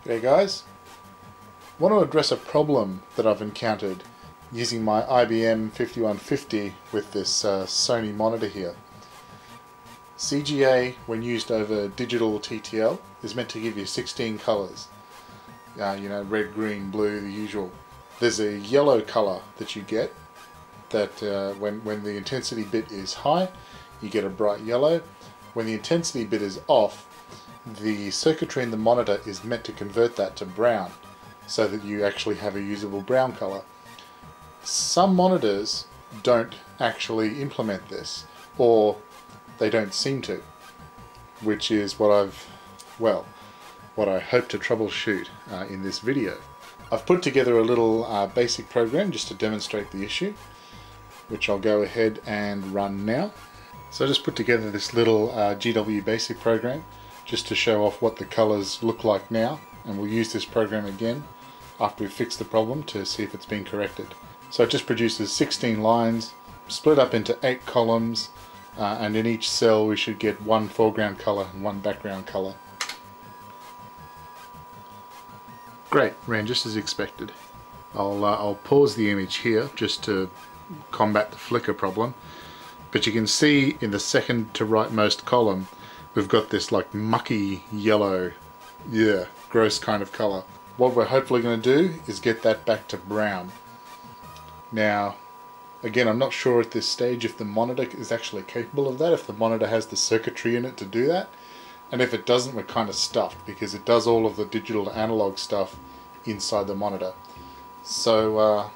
G'day guys, I want to address a problem that I've encountered using my IBM 5150 with this Sony monitor here. CGA, when used over digital TTL, is meant to give you 16 colours. You know, red, green, blue, the usual. There's a yellow colour that you get that when the intensity bit is high, you get a bright yellow. When the intensity bit is off, the circuitry in the monitor is meant to convert that to brown so that you actually have a usable brown color. Some monitors don't actually implement this, or they don't seem to, which is what I hope to troubleshoot in this video. I've put together a little basic program just to demonstrate the issue, which I'll go ahead and run now. So I just put together this little GW basic program just to show off what the colors look like now, and we'll use this program again after we've fixed the problem to see if it's been corrected. So it just produces 16 lines split up into 8 columns, and in each cell we should get one foreground color and one background color. Great, ran just as expected. I'll pause the image here just to combat the flicker problem, but you can see in the second to rightmost column we've got this like mucky yellow, gross kind of color. What we're hopefully going to do is get that back to brown. Now, again, I'm not sure at this stage if the monitor is actually capable of that, if the monitor has the circuitry in it to do that, and if it doesn't, we're kind of stuffed because it does all of the digital to analog stuff inside the monitor. So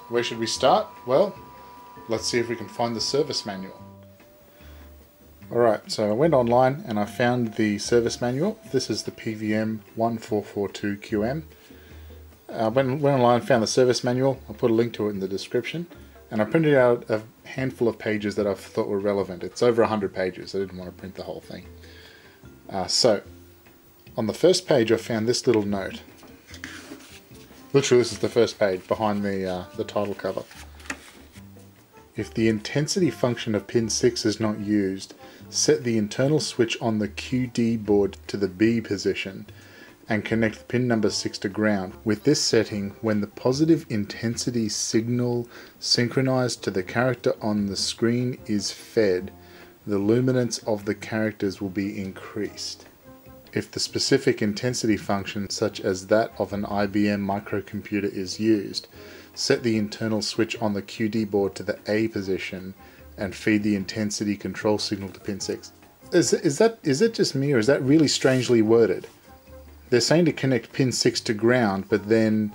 where should we start? Well, let's see if we can find the service manual. Alright, so I went online and I found the service manual. This is the PVM 1442QM. I went online, found the service manual. I'll put a link to it in the description. And I printed out a handful of pages that I thought were relevant. It's over 100 pages. I didn't want to print the whole thing. So, on the first page I found this little note. Literally, this is the first page behind the title cover. If the intensity function of pin 6 is not used, set the internal switch on the QD board to the B position and connect pin number 6 to ground. With this setting, when the positive intensity signal synchronized to the character on the screen is fed, the luminance of the characters will be increased. If the specific intensity function, such as that of an IBM microcomputer, is used, set the internal switch on the QD board to the A position and feed the intensity control signal to pin 6. Is it just me, or is that really strangely worded? They're saying to connect pin 6 to ground, but then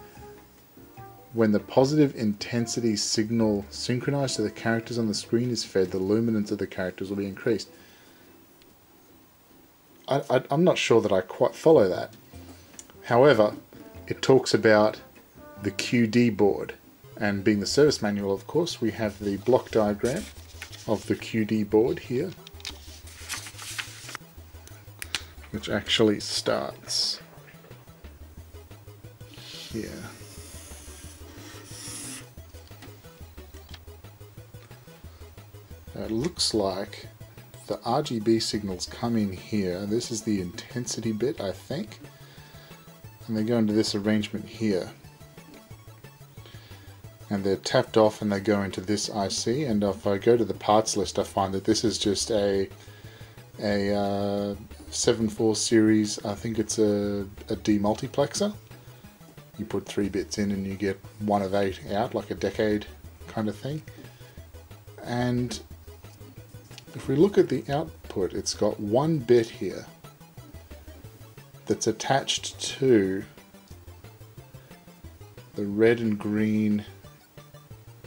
when the positive intensity signal synchronized to the characters on the screen is fed, the luminance of the characters will be increased. I'm not sure that I quite follow that. However, it talks about the QD board, and being the service manual, of course, we have the block diagram of the QD board here, which actually starts here. It looks like the RGB signals come in here. This is the intensity bit, I think, and they go into this arrangement here. And they're tapped off and they go into this IC, and if I go to the parts list I find that this is just a 7.4 series, I think it's a demultiplexer. You put 3 bits in and you get 1 of 8 out, like a decade kind of thing. And if we look at the output, it's got 1 bit here that's attached to the red and green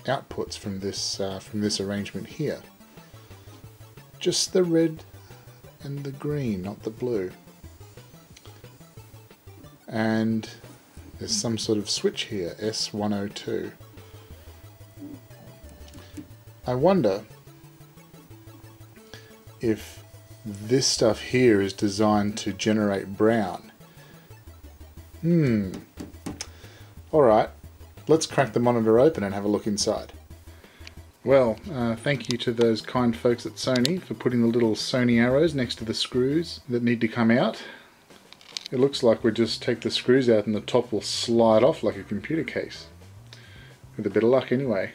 outputs from this arrangement here. Just the red and the green, not the blue. And there's some sort of switch here, S102. I wonder if this stuff here is designed to generate brown. Alright, let's crack the monitor open and have a look inside. Well, thank you to those kind folks at Sony for putting the little Sony arrows next to the screws that need to come out. it looks like we just take the screws out and the top will slide off like a computer case. With a bit of luck anyway.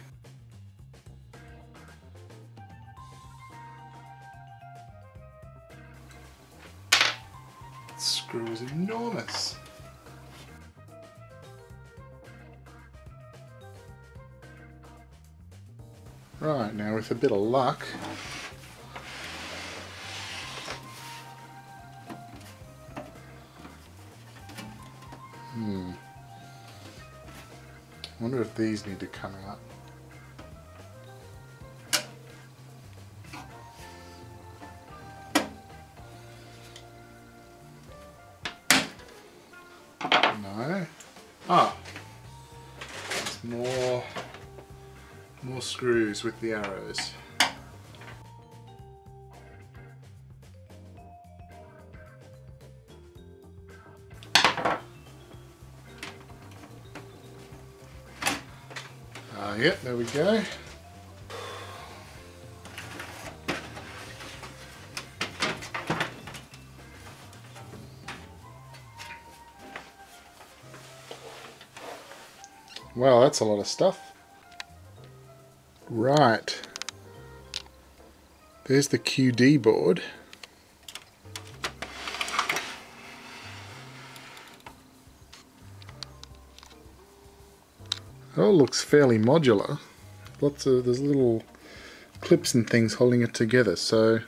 The screw is enormous. Right, now with a bit of luck, I wonder if these need to come out. No. Ah, there's more screws with the arrows. Yep, there we go. Wow, that's a lot of stuff. Right. There's the QD board. It all looks fairly modular. There's little clips and things holding it together, so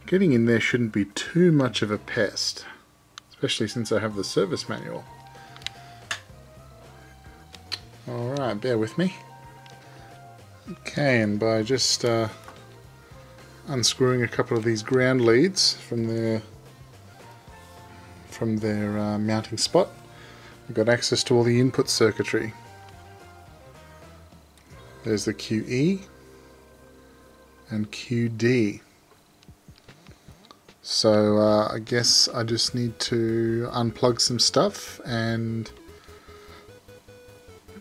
getting in there shouldn't be too much of a pest, especially since I have the service manual. Alright, bear with me. Okay, and by just unscrewing a couple of these ground leads from their mounting spot, we've got access to all the input circuitry. There's the QE and QD. So I guess I just need to unplug some stuff and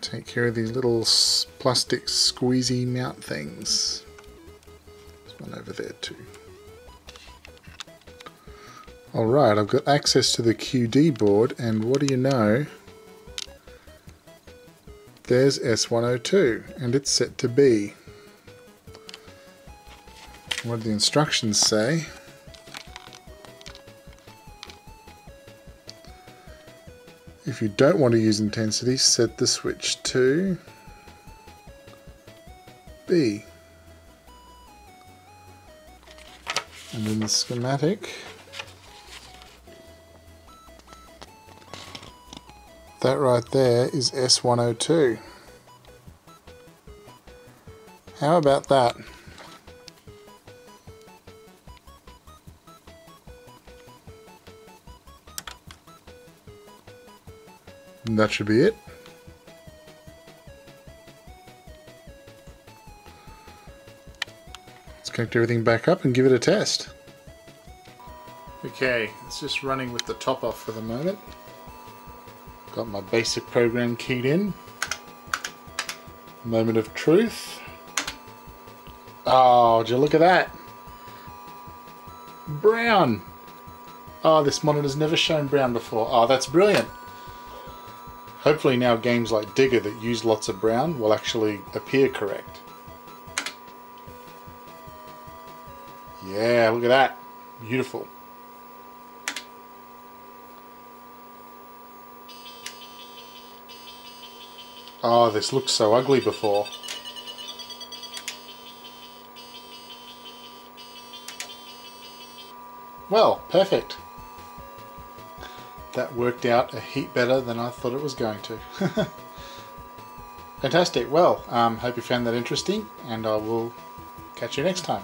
take care of these little plastic squeezy mount things. There's one over there too. Alright, I've got access to the QD board, and what do you know? There's S102, and it's set to B. What do the instructions say? If you don't want to use intensity, set the switch to B. And then the schematic. That right there is S102. How about that? And that should be it. Let's connect everything back up and give it a test. Okay, it's just running with the top off for the moment. Got my basic program keyed in. Moment of truth. Oh, would you look at that? Brown. Oh, this monitor's never shown brown before. Oh, that's brilliant. Hopefully now games like Digger that use lots of brown will actually appear correct. Yeah, look at that. Beautiful. Oh, this looked so ugly before. Well, perfect. That worked out a heap better than I thought it was going to. Fantastic. Well, hope you found that interesting, and I will catch you next time.